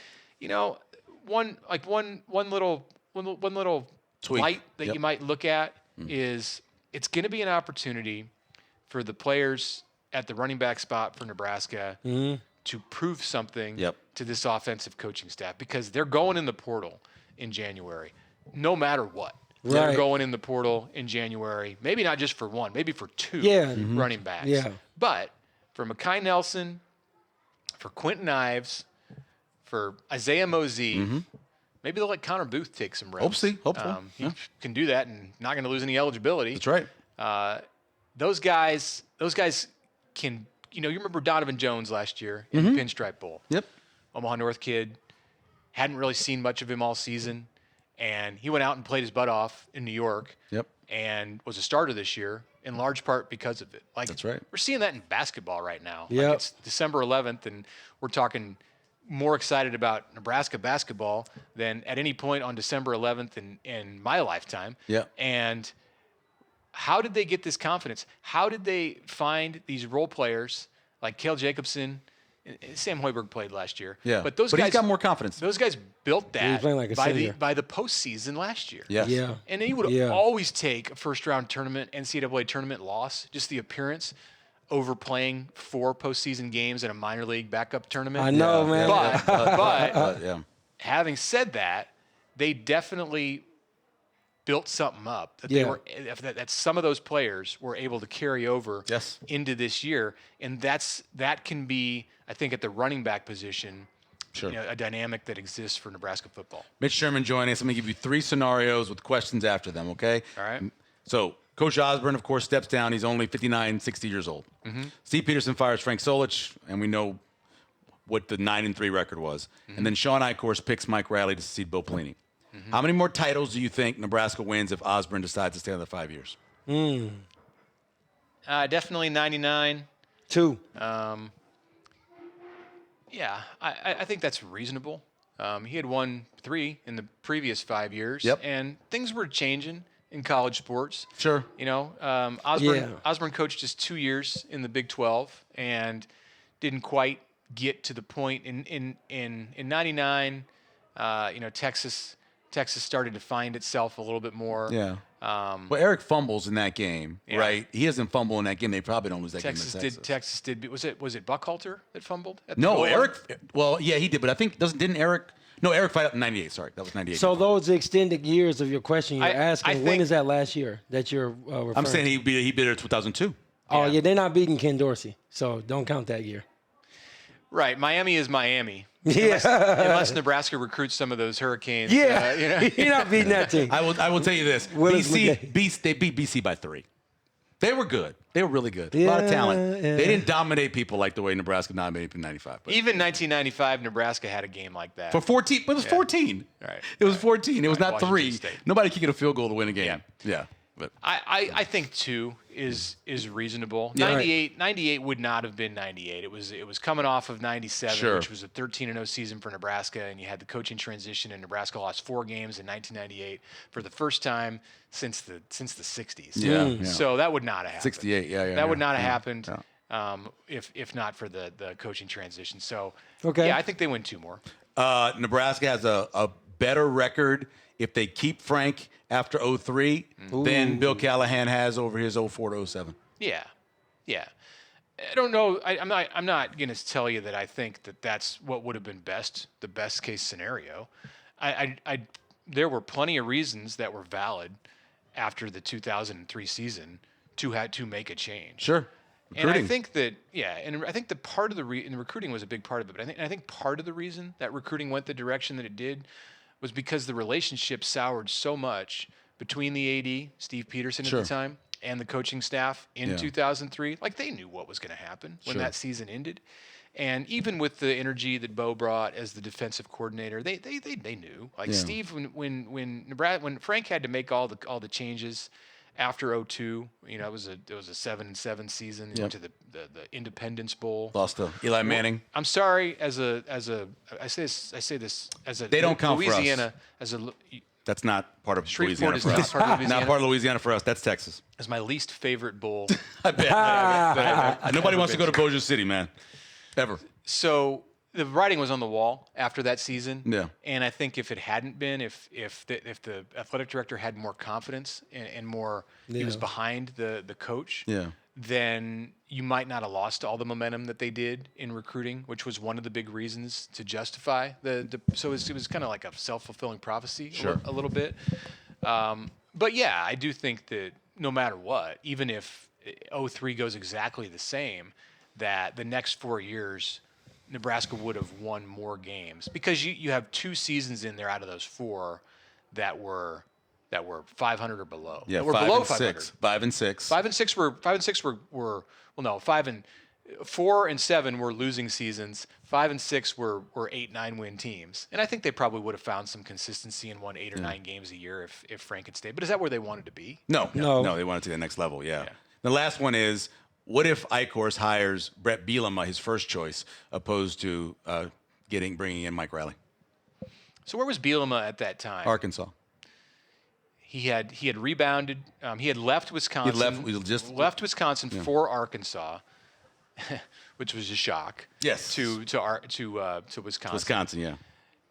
One little Tweak. light that you might look at is it's going to be an opportunity for the players at the running back spot for Nebraska to prove something to this offensive coaching staff, because they're going in the portal in January, no matter what. They're Right. going in the portal in January, maybe not just for one, maybe for 2 running backs. Yeah. But for Mekhi Nelson, for Quentin Ives, for Isaiah Mosey, maybe they'll let Connor Booth take some reps. Hopefully. He can do that and not going to lose any eligibility. That's right. Those guys can, you remember Donovan Jones last year in the Pinstripe Bowl. Yep. Omaha North kid, hadn't really seen much of him all season. And he went out and played his butt off in New York. Yep. And was a starter this year, in large part because of it. Like, That's right. We're seeing that in basketball right now. Yep. Like, it's December 11th, and we're talking more excited about Nebraska basketball than at any point on December 11th in my lifetime. Yeah. And how did they get this confidence? How did they find these role players like Cale Jacobson? Sam Hoiberg played last year. Yeah. But those But guys he's got more confidence. Those guys built Yeah, he's that playing like a senior. by the postseason last year. Yes. Yeah. And he would Yeah. always take a first-round tournament, NCAA tournament loss, just the appearance, over playing 4 postseason games in a minor league backup tournament. I know, man. But Yeah. having said that, they definitely built something up that that some of those players were able to carry over Yes. into this year, and that can be, I think, at the running back position, Sure. a dynamic that exists for Nebraska football. Mitch Sherman joining us. I'm going to give you 3 scenarios with questions after them, okay? All right. So Coach Osborne, of course, steps down. He's only 59, 60 years old. Steve Peterson fires Frank Solich, and we know what the 9-3 record was. And then Sean Eichhorst picks Mike Riley to succeed Bo Pelini. How many more titles do you think Nebraska wins if Osborne decides to stay another 5 years? Definitely 99. 2. Yeah, I think that's reasonable. He had won 3 in the previous 5 years, Yep. and things were changing in college sports. Sure. You know, Osborne coached just 2 years in the Big 12 and didn't quite get to the point in 99. You know, Texas started to find itself a little bit more. Yeah. Well, Eric fumbles in that game, right? He doesn't fumble in that game. They probably don't lose that game. Texas did. Was it Buckhalter that fumbled? At the No, goal line? Eric. Well, yeah, he did, but I think didn't Eric? No, Eric fight up in '98. Sorry, that was '98. So those extended years of your question, you're asking, when think- is that last year that you're referring I'm saying to? he beat her 2002. Oh, yeah, they're not beating Ken Dorsey, so don't count that year. Right, Miami is Miami. Yeah. Unless Nebraska recruits some of those Hurricanes. Yeah, You know? you're not beating that team. I will tell you this: Willis McGahee. they beat BC by 3. They were good. They were really good. A lot of talent. Yeah. They didn't dominate people like the way Nebraska dominated in '95. But Even 1995, Nebraska had a game like that. for 14, but it was 14. Right. It was 14. It was not Washington 3. State. Nobody could get a field goal to win a game. Yeah. But I think 2 is reasonable. Yeah. 98 would not have been 98. It was coming off of 97, Sure. which was a 13-0 season for Nebraska, and you had the coaching transition, and Nebraska lost 4 games in 1998 for the first time since the 60s. Yeah. So that would not have happened. 68. Yeah. That would not have happened Yeah. if not for the coaching transition. So Okay. yeah, I think they win 2 more. Nebraska has a better record if they keep Frank after 03 than Bill Callahan has over his 04 to 07. Yeah. I don't know. I'm not going to tell you that I think that that's what would have been the best case scenario. There were plenty of reasons that were valid after the 2003 season to make a change. Sure. And I think that, and I think the part of the and recruiting was a big part of it. But I think part of the reason that recruiting went the direction that it did was because the relationship soured so much between the AD, Steve Peterson at the time, and the coaching staff in 2003. Like, they knew what was going to happen when that season ended. And even with the energy that Bo brought as the defensive coordinator, they knew. Like, Steve, when Frank had to make all the changes after 2002, you know, it was a 7-7 season. He went to the Independence Bowl. Lost to Eli Manning. I'm sorry, I say this as a They don't count for us. Louisiana as a That's not part of Shreveport Louisiana is for not us. part of Louisiana. Not part of Louisiana for us. That's Texas. as my least favorite bowl. I bet. Nobody wants to go to Bossier City, man. Ever. So the writing was on the wall after that season. Yeah. And I think if it hadn't been, if the athletic director had more confidence and more, he was behind the coach. Yeah. Then you might not have lost all the momentum that they did in recruiting, which was one of the big reasons to justify so it was kind of like a self-fulfilling prophecy a little bit. But yeah, I do think that no matter what, even if 03 goes exactly the same, that the next 4 years, Nebraska would have won more games because you have 2 seasons in there out of those 4 that were 500 or below. Yeah, we're 5 below and 500. 6. 5 and 6. 5 and 6 were 4 and 7 were losing seasons. 5 and 6 were 8-9 win teams, and I think they probably would have found some consistency and won 8 or 9 games a year if Frank had stayed. But is that where they wanted to be? No, they wanted to the next level. Yeah. The last one is, what if Eichhorst hires Brett Bielema, his first choice, opposed to bringing in Mike Riley? So where was Bielema at that time? Arkansas. He had rebounded. He had left Wisconsin. Left Wisconsin for Arkansas, which was a shock. Yes. To Wisconsin. Wisconsin, yeah.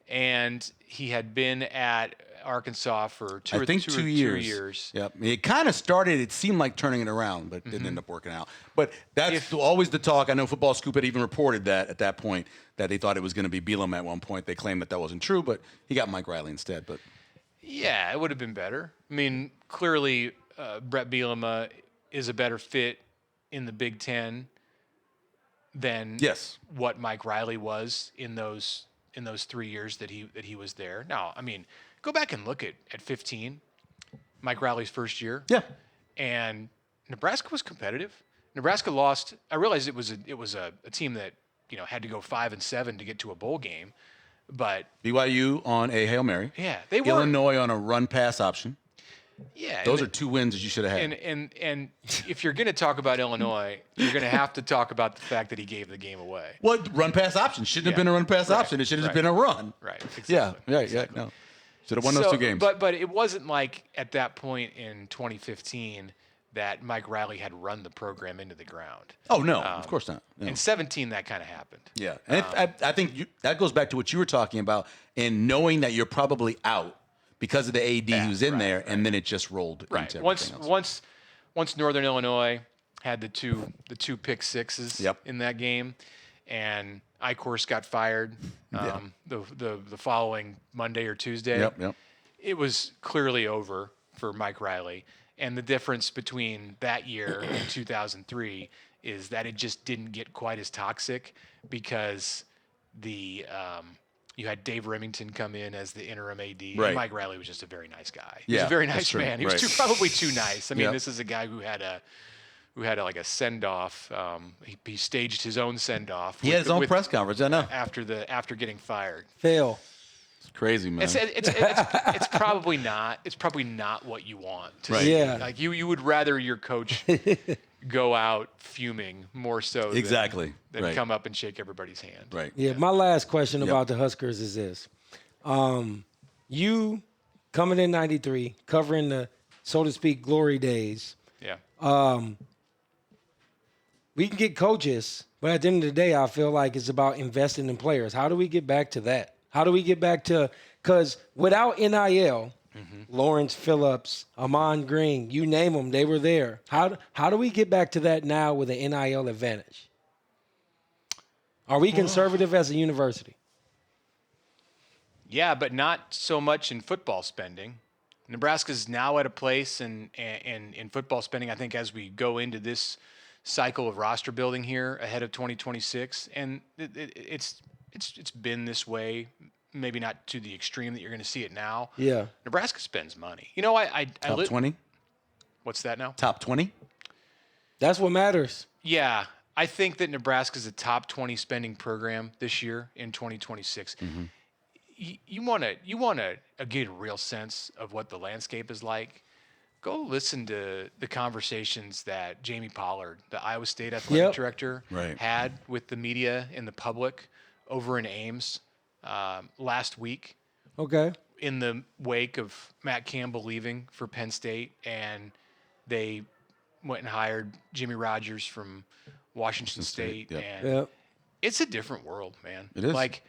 And he had been at Arkansas for two years. Yep. It kind of started, it seemed like turning it around, but it didn't end up working out. But that's always the talk. I know Football Scoop had even reported that at that point, that they thought it was going to be Bielema at one point. They claimed that wasn't true, but he got Mike Riley instead. But yeah, it would have been better. I mean, clearly Brett Bielema is a better fit in the Big Ten than what Mike Riley was in those 3 years that he was there. Now, I mean, go back and look at 15, Mike Riley's first year. Yeah. and Nebraska was competitive. Nebraska lost. I realized it was a team that had to go 5-7 to get to a bowl game, but BYU on a Hail Mary. yeah, they were. Illinois on a run pass option. Yeah, Those are 2 wins that you should have had. And if you're going to talk about Illinois, you're going to have to talk about the fact that he gave the game away. Well, run pass option shouldn't have been a run pass option. It should have just been a run. Right. Exactly. Yeah. No. Should have won those 2 games. But it wasn't like at that point in 2015 that Mike Riley had run the program into the ground. Oh no, of course not. No. In 17, that kind of happened. Yeah, and I think that goes back to what you were talking about, and knowing that you're probably out because of the AD who's in there, and then it just rolled into everything else. Once Northern Illinois had the two pick sixes in that game, and Eichhorst got fired the following Monday or Tuesday. Yep. It was clearly over for Mike Riley. And the difference between that year and 2003 is that it just didn't get quite as toxic because you had Dave Remington come in as the interim AD. Right. And Mike Riley was just a very nice guy. Yeah, He was a very that's nice true. man. He was Right. probably too nice. I mean, this is a guy who had like a send off. He staged his own send off. He had his own press conference. I know. After getting fired. Fail. It's crazy, man. It's probably not. It's probably not what you want. To Right. see. Yeah. Like you would rather your coach go out fuming more so Exactly. than Right. come up and shake everybody's hand. Right. Yeah, my last question about the Huskers is this. You coming in 93, covering the, so to speak, glory days. Yeah. We can get coaches, but at the end of the day, I feel like it's about investing in players. How do we get back to that? How do we get back to – because without NIL, Lawrence Phillips, Amon Green, you name them, they were there. How do we get back to that now with an NIL advantage? Are we conservative as a university? Yeah, but not so much in football spending. Nebraska's now at a place in football spending, I think, as we go into this cycle of roster building here ahead of 2026, and it's been this way, maybe not to the extreme that you're going to see it now. Yeah. Nebraska spends money. You know, I Top 20? What's that now? Top 20? That's what matters. Yeah, I think that Nebraska's a top 20 spending program this year in 2026. You want to get a real sense of what the landscape is like. Go listen to the conversations that Jamie Pollard, the Iowa State athletic director, had with the media and the public over in Ames last week. Okay. In the wake of Matt Campbell leaving for Penn State, and they went and hired Jimmy Rogers from Washington State. And it's a different world, man. It is. Like,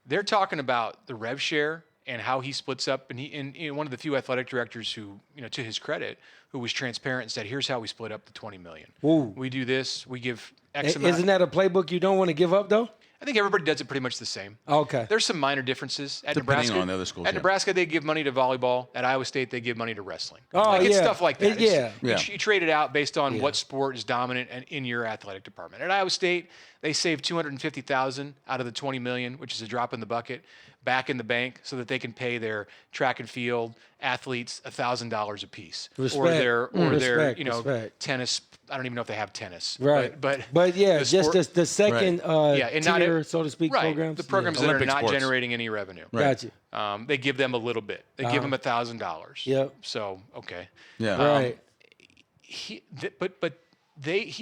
they're talking about the rev share and how he splits up. And one of the few athletic directors who, to his credit, who was transparent and said, here's how we split up the $20 million. Ooh. We do this. We give X amount. Isn't that a playbook you don't want to give up, though? I think everybody does it pretty much the same. Okay. There's some minor differences. At Depending Nebraska, on the other schools, At yeah. Nebraska, they give money to volleyball. At Iowa State, they give money to wrestling. Oh, It's yeah. stuff like that. Yeah. You trade it out based on what sport is dominant in your athletic department. At Iowa State, they saved $250,000 out of the $20 million, which is a drop in the bucket, back in the bank so that they can pay their track and field athletes $1,000 a piece. Respect. Or their Respect. tennis. I don't even know if they have tennis. Right. But yeah, the just sport- the second and not tier, it- so to speak, right. programs. The programs Yeah. that Olympic are not sports. generating any revenue. Got you. They give them a little bit. They give them $1,000. Yep. So okay. Yeah. Right.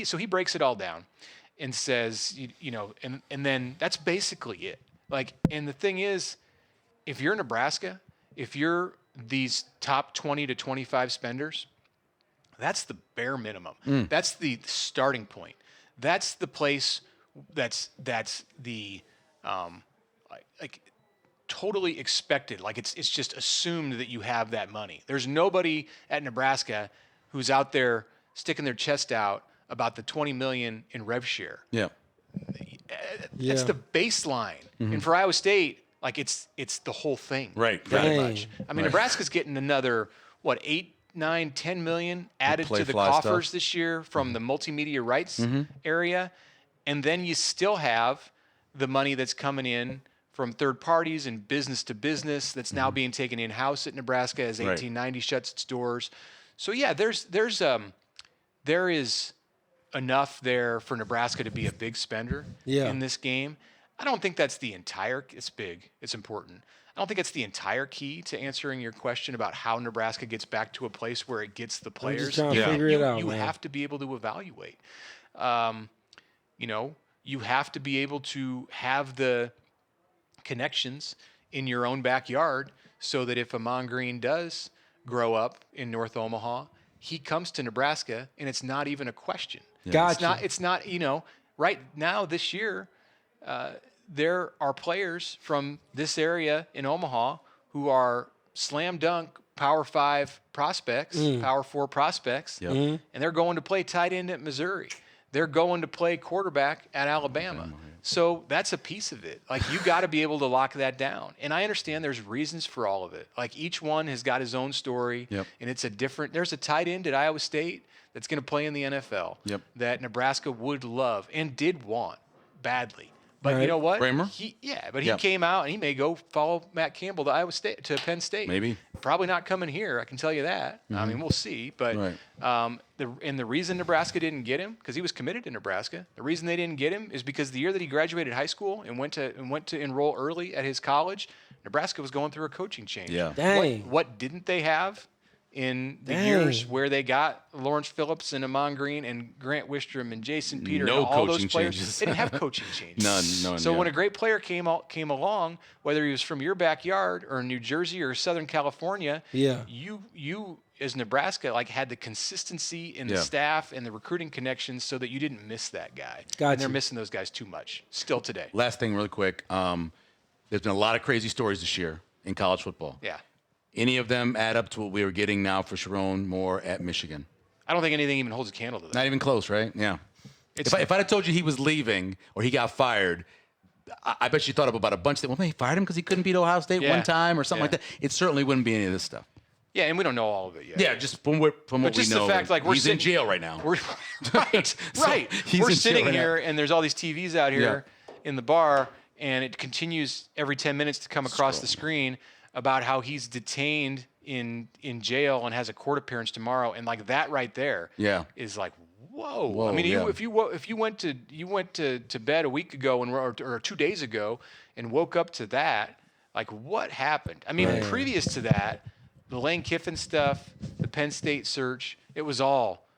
So he breaks it all down, and says, and then that's basically it. Like, and the thing is, if you're Nebraska, if you're these top 20 to 25 spenders, that's the bare minimum. That's the starting point. That's the place. That's the like totally expected. Like it's just assumed that you have that money. There's nobody at Nebraska who's out there sticking their chest out about the $20 million in rev share. Yeah. That's the baseline. And for Iowa State, like it's the whole thing. Right. Pretty Dang. much. I mean, Nebraska's getting another 8, 9, 10 million added play to the fly coffers stuff. this year from the multimedia rights area. And then you still have the money that's coming in from third parties and business to business that's now being taken in-house at Nebraska as 1890 shuts its doors. So yeah, there is enough there for Nebraska to be a big spender in this game. I don't think that's the entire. It's big. It's important. I don't think it's the entire key to answering your question about how Nebraska gets back to a place where it gets the players. I'm just trying to figure it out, You man. have to be able to evaluate. You have to be able to have the connections in your own backyard so that if Amon Green does grow up in North Omaha, he comes to Nebraska and it's not even a question. Gotcha. It's not, right now this year, there are players from this area in Omaha who are slam dunk Power 5 prospects, Power 4 prospects, and they're going to play tight end at Missouri. They're going to play quarterback at Alabama. So that's a piece of it. Like, you got to be able to lock that down. And I understand there's reasons for all of it. Like, each one has got his own story, and it's there's a tight end at Iowa State that's going to play in the NFL that Nebraska would love and did want badly. But you know what? Kramer? He came out and he may go follow Matt Campbell to Penn State. Maybe. Probably not coming here, I can tell you that. I mean, we'll see. But the reason Nebraska didn't get him, because he was committed to Nebraska, the reason they didn't get him is because the year that he graduated high school and went to enroll early at his college, Nebraska was going through a coaching change. Yeah. Dang. What didn't they have in the years where they got Lawrence Phillips and Amon Green and Grant Wistrom and Jason Peter and all those players? Changes. They didn't have coaching changes. None. So when a great player came along, whether he was from your backyard or New Jersey or Southern California, you as Nebraska had the consistency in the staff and the recruiting connections so that you didn't miss that guy. And they're missing those guys too much still today. Last thing really quick. There's been a lot of crazy stories this year in college football. Yeah. Any of them add up to what we were getting now for Sharon Moore at Michigan? I don't think anything even holds a candle to that. Not even close, right? Yeah. If I'd have told you he was leaving or he got fired, I bet you thought about a bunch of things. Well, they fired him because he couldn't beat Ohio State one time or something like that. It certainly wouldn't be any of this stuff. Yeah, and we don't know all of it yet. Yeah, just from what we know. Just the fact, he's in jail right now. Right. We're sitting here, and there's all these TVs out here in the bar, and it continues every 10 minutes to come across the screen about how he's detained in jail and has a court appearance tomorrow, and that right there is like, whoa. I mean, if you went to bed a week ago or 2 days ago and woke up to that, what happened? I mean, previous to that, the Lane Kiffin stuff, the Penn State search, it was all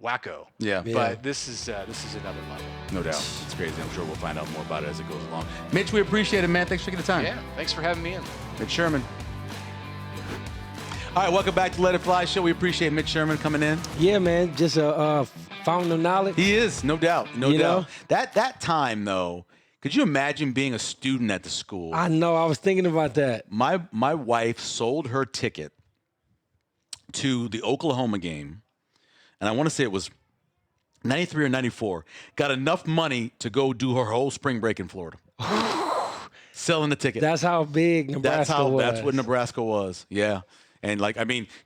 wacko. Yeah. But this is another level. No doubt. It's crazy. I'm sure we'll find out more about it as it goes along. Mitch, we appreciate it, man. Thanks for taking the time. Yeah. Thanks for having me in. Mitch Sherman. All right, welcome back to Let It Fly Show. We appreciate Mitch Sherman coming in. Yeah, man. Just a fountain of knowledge. He is, no doubt. No doubt. know? That time, though, could you imagine being a student at the school? I know. I was thinking about that. My wife sold her ticket to the Oklahoma game, and I want to say it was 93 or 94, got enough money to go do her whole spring break in Florida. Selling the ticket. That's how big Nebraska was. That's what Nebraska was. Yeah. And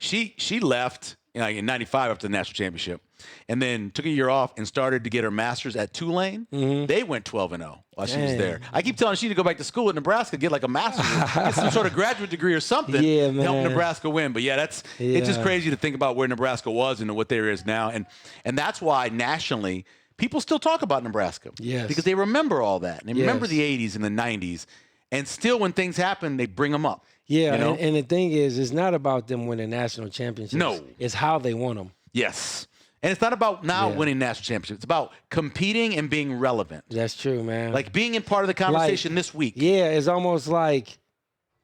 she left in 95 after the national championship, and then took a year off and started to get her master's at Tulane. They went 12-0 while she was there. I keep telling her she need to go back to school at Nebraska, get a master's, get some sort of graduate degree or something to help Nebraska win. But it's just crazy to think about where Nebraska was and what there is now. And that's why nationally people still talk about Nebraska. Yes. Because they remember all that. And they remember the 80s and the 90s. And still when things happen, they bring them up. Yeah, and the thing is, it's not about them winning national championships. No. It's how they won them. Yes. And it's not about winning national championships. It's about competing and being relevant. That's true, man. Being in part of the conversation this week. Yeah, it's almost like,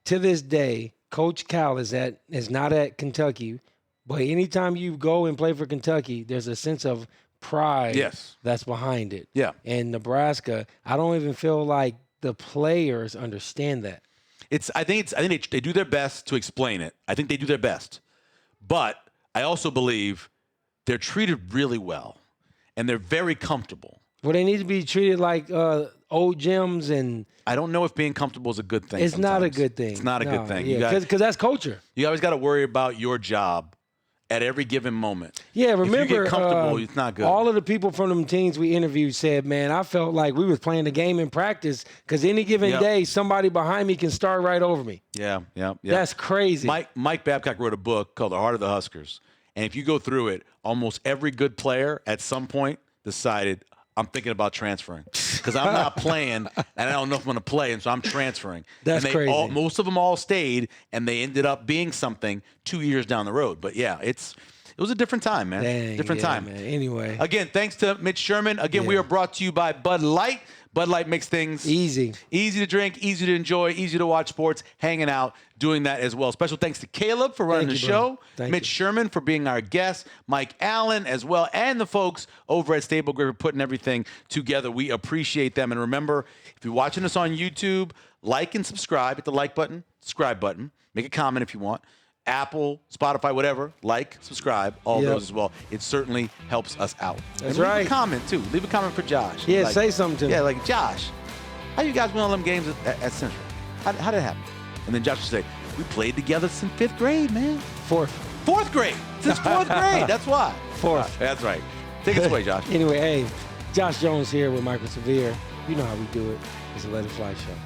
to this day, Coach Cal is not at Kentucky, but anytime you go and play for Kentucky, there's a sense of pride that's behind it. Yeah. And Nebraska, I don't even feel like the players understand that. I think they do their best to explain it. I think they do their best. But I also believe they're treated really well, and they're very comfortable. Well, they need to be treated like old gyms, and I don't know if being comfortable is a good thing. It's not a good thing. It's not a good thing. Yeah, because that's culture. You always got to worry about your job at every given moment. Yeah, remember, if you get comfortable, it's not good. All of the people from them teams we interviewed said, man, I felt like we was playing the game in practice because any given day, somebody behind me can start right over me. Yeah. That's crazy. Mike Babcock wrote a book called The Heart of the Huskers, And if you go through it, almost every good player at some point decided, I'm thinking about transferring because I'm not playing and I don't know if I'm going to play, and so I'm transferring. That's and crazy. Most of them all stayed, and they ended up being something 2 years down the road. But yeah, it was a different time, man. Dang, different yeah, time. man. Anyway. Again, thanks to Mitch Sherman. Again, we Yeah. are brought to you by Bud Light. Bud Light makes things Easy to drink, easy to enjoy, easy to watch sports, hanging out, doing that as well. Special thanks to Caleb for running Thank the you, bro. show, Thank Mitch Sherman for being our guest, Mike Allen as well, and the folks over at Stable Grip for putting everything together. We appreciate them. And remember, if you're watching us on YouTube, like and subscribe. Hit the like button, subscribe button. Make a comment if you want. Apple, Spotify, whatever. Like, subscribe, all Yep. those as well. It certainly helps us out. That's And leave right. a comment, too. Leave a comment for Josh. Yeah, Like, say something to me. Yeah, like, Josh, how you guys win all them games at Central? How did it happen? And then Josh would say, we played together since 5th grade, man. Fourth. 4th grade. Since 4th grade. That's why. Fourth. That's right. Take us away, Josh. Anyway, hey, Josh Jones here with Michael Severe. You know how we do it. It's a Let It Fly show.